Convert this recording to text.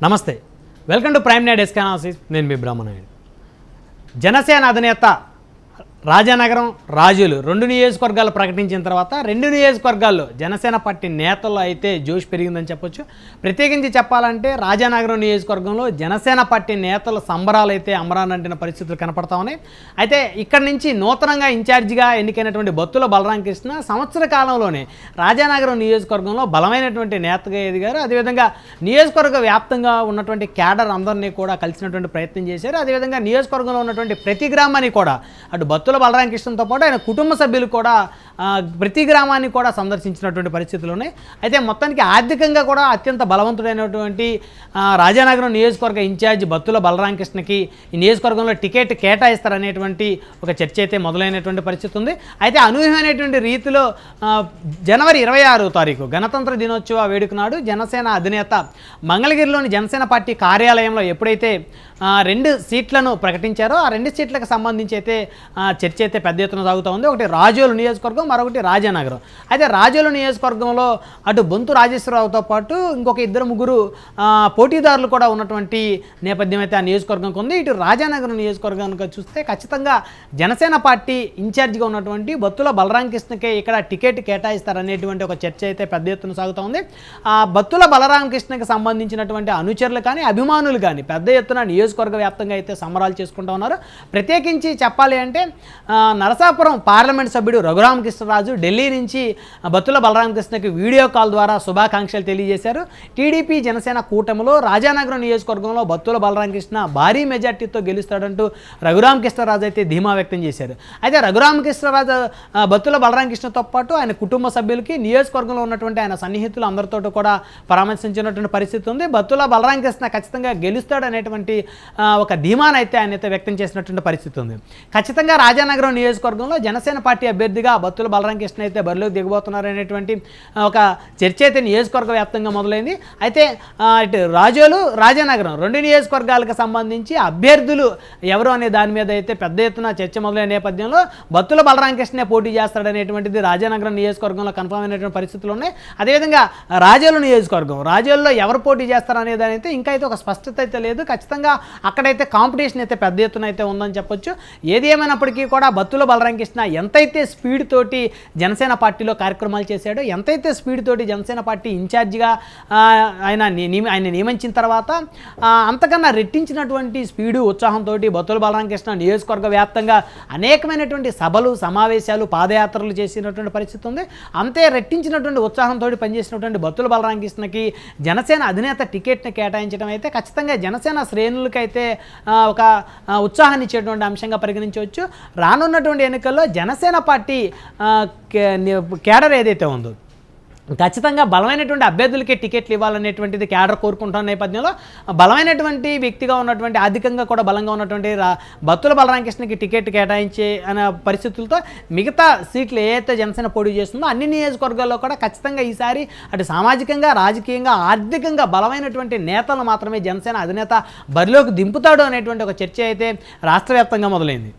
నమస్తే, welcome to prime night desk analysis. నేను మీ బ్రహ్మనాయుడు. జనసేన అధినేత రాజానగరం, రాజులు రెండు నియోజకవర్గాలు ప్రకటించిన తర్వాత రెండు నియోజకవర్గాల్లో జనసేన పార్టీ నేతలు అయితే జోష్ పెరిగిందని చెప్పొచ్చు. ప్రత్యేకించి చెప్పాలంటే రాజానగరం నియోజకవర్గంలో జనసేన పార్టీ నేతల సంబరాలు అయితే అమరానంటిన పరిస్థితులు కనపడతా ఉన్నాయి. అయితే ఇక్కడి నుంచి నూతనంగా ఇన్ఛార్జిగా ఎన్నికైనటువంటి బత్తుల బలరాం కృష్ణ సంవత్సర కాలంలోనే రాజానగరం నియోజకవర్గంలో బలమైనటువంటి నేతగా ఎదిగారు. అదేవిధంగా నియోజకవర్గ వ్యాప్తంగా ఉన్నటువంటి క్యాడర్ అందరినీ కూడా కలిసినటువంటి ప్రయత్నం చేశారు. అదేవిధంగా నియోజకవర్గంలో ఉన్నటువంటి ప్రతి గ్రామాన్ని కూడా అటు బత్తుల బలరాం కృష్ణతో పాటు ఆయన కుటుంబ సభ్యులు కూడా ప్రతి గ్రామాన్ని కూడా సందర్శించినటువంటి పరిస్థితులు ఉన్నాయి. అయితే మొత్తానికి ఆర్థికంగా కూడా అత్యంత బలవంతుడైనటువంటి రాజానగరం నియోజకవర్గ ఇన్ఛార్జ్ బత్తుల బలరాం కృష్ణకి ఈ నియోజకవర్గంలో టికెట్ కేటాయిస్తారనేటువంటి ఒక చర్చ అయితే మొదలైనటువంటి పరిస్థితి ఉంది. అయితే అనూహ్యమైనటువంటి రీతిలో జనవరి 26వ తారీఖు గణతంత్ర దినోత్సవ వేడుక నాడు జనసేన అధినేత మంగళగిరిలోని జనసేన పార్టీ కార్యాలయంలో ఎప్పుడైతే 2 సీట్లను ప్రకటించారో ఆ 2 సీట్లకు సంబంధించి అయితే చర్చ అయితే పెద్ద ఎత్తున సాగుతూ ఉంది. ఒకటి రాజోలు నియోజకవర్గం, మరొకటి రాజానగరం. అయితే రాజోలు నియోజకవర్గంలో అటు బొంతు రాజేశ్వరరావుతో పాటు ఇంకొక 2-3 పోటీదారులు కూడా ఉన్నటువంటి నేపథ్యం అయితే ఆ నియోజకవర్గంకి ఉంది. ఇటు రాజానగరం నియోజకవర్గానికి చూస్తే ఖచ్చితంగా జనసేన పార్టీ ఇన్ఛార్జిగా ఉన్నటువంటి బత్తుల బలరాం కృష్ణకే ఇక్కడ టికెట్ కేటాయిస్తారనేటువంటి ఒక చర్చ అయితే పెద్ద ఎత్తున సాగుతూ ఉంది. బత్తుల బలరాం కృష్ణకి సంబంధించినటువంటి అనుచరులు కానీ అభిమానులు కానీ పెద్ద ఎత్తున నియోజకవర్గ వ్యాప్తంగా అయితే సంబరాలు చేసుకుంటూ ఉన్నారు. ప్రత్యేకించి చెప్పాలి అంటే నరసాపురం పార్లమెంట్ సభ్యుడు రఘురామకృష్ణరాజు ఢిల్లీ నుంచి బత్తుల బలరాం కృష్ణకి వీడియో కాల్ ద్వారా శుభాకాంక్షలు తెలియజేశారు. టీడీపీ జనసేన కూటమిలో రాజానగరం నియోజకవర్గంలో బత్తుల బలరాం కృష్ణ భారీ మెజార్టీతో గెలుస్తాడంటూ రఘురామకృష్ణరాజు అయితే ధీమా వ్యక్తం చేశారు. అయితే రఘురామకృష్ణరాజు బత్తుల బలరాం కృష్ణతో పాటు ఆయన కుటుంబ సభ్యులకి నియోజకవర్గంలో ఉన్నటువంటి ఆయన సన్నిహితులు అందరితో కూడా పరామర్శించినటువంటి పరిస్థితి ఉంది. బత్తుల బలరాం కృష్ణ ఖచ్చితంగా గెలుస్తాడు అనేటువంటి ఒక ధీమానైతే ఆయన అయితే వ్యక్తం చేసినటువంటి పరిస్థితి ఉంది. ఖచ్చితంగా రాజానగరం నియోజకవర్గంలో జనసేన పార్టీ అభ్యర్థిగా బత్తుల బలరాం కృష్ణ అయితే బరిలోకి దిగబోతున్నారు అనేటువంటి ఒక చర్చ అయితే నియోజకవర్గ వ్యాప్తంగా మొదలైంది. అయితే ఇటు రాజోలు, రాజానగరం 2 నియోజకవర్గాలకు సంబంధించి అభ్యర్థులు ఎవరు అనే దాని మీద అయితే పెద్ద ఎత్తున చర్చ మొదలైన నేపథ్యంలో బత్తుల బలరాం కృష్ణే పోటీ చేస్తాడనేటువంటిది రాజానగరం నియోజకవర్గంలో కన్ఫర్మ్ అయినటువంటి పరిస్థితులు ఉన్నాయి. అదేవిధంగా రాజోలు నియోజకవర్గం, రాజోల్లో ఎవరు పోటీ చేస్తారనే దాని అయితే ఇంకా అయితే ఒక స్పష్టత అయితే లేదు. ఖచ్చితంగా అక్కడైతే కాంపిటీషన్ అయితే పెద్ద ఎత్తున అయితే ఉందని చెప్పొచ్చు. ఏది ఏమైనప్పటికీ కూడా బత్తుల బలరాం కృష్ణ ఎంతైతే స్పీడ్ తోటి జనసేన పార్టీలో కార్యక్రమాలు చేశాడో, ఎంతైతే స్పీడ్ తోటి జనసేన పార్టీ ఇన్ఛార్జిగా ఆయన నియమించిన తర్వాత అంతకన్నా రెట్టించినటువంటి స్పీడు, ఉత్సాహంతో బత్తుల బలరాం కృష్ణ నియోజకవర్గ వ్యాప్తంగా అనేకమైనటువంటి సభలు, సమావేశాలు, పాదయాత్రలు చేసినటువంటి పరిస్థితి ఉంది. అంతే రెట్టించినటువంటి ఉత్సాహంతో పనిచేసినటువంటి బత్తుల బలరాం కృష్ణకి జనసేన అధినేత టికెట్ని కేటాయించడం అయితే ఖచ్చితంగా జనసేన శ్రేణులకైతే ఒక ఉత్సాహాన్ని ఇచ్చేటువంటి అంశంగా పరిగణించవచ్చు. రానున్నటువంటి ఎన్నికల్లో జనసేన పార్టీ కేడర్ ఏదైతే ఉందో ఖచ్చితంగా బలమైనటువంటి అభ్యర్థులకే టికెట్లు ఇవ్వాలనేటువంటిది క్యాడర్ కోరుకుంటున్న నేపథ్యంలో బలమైనటువంటి వ్యక్తిగా ఉన్నటువంటి, ఆర్థికంగా కూడా బలంగా ఉన్నటువంటి బత్తుల బలరాం కృష్ణకి టికెట్ కేటాయించే అనే పరిస్థితులతో మిగతా సీట్లు ఏదైతే జనసేన పోటీ చేస్తుందో అన్ని నియోజకవర్గాల్లో కూడా ఖచ్చితంగా ఈసారి అటు సామాజికంగా, రాజకీయంగా, ఆర్థికంగా బలమైనటువంటి నేతలు మాత్రమే జనసేన అధినేత బరిలోకి దింపుతాడు అనేటువంటి ఒక చర్చ అయితే రాష్ట్ర వ్యాప్తంగా మొదలైంది.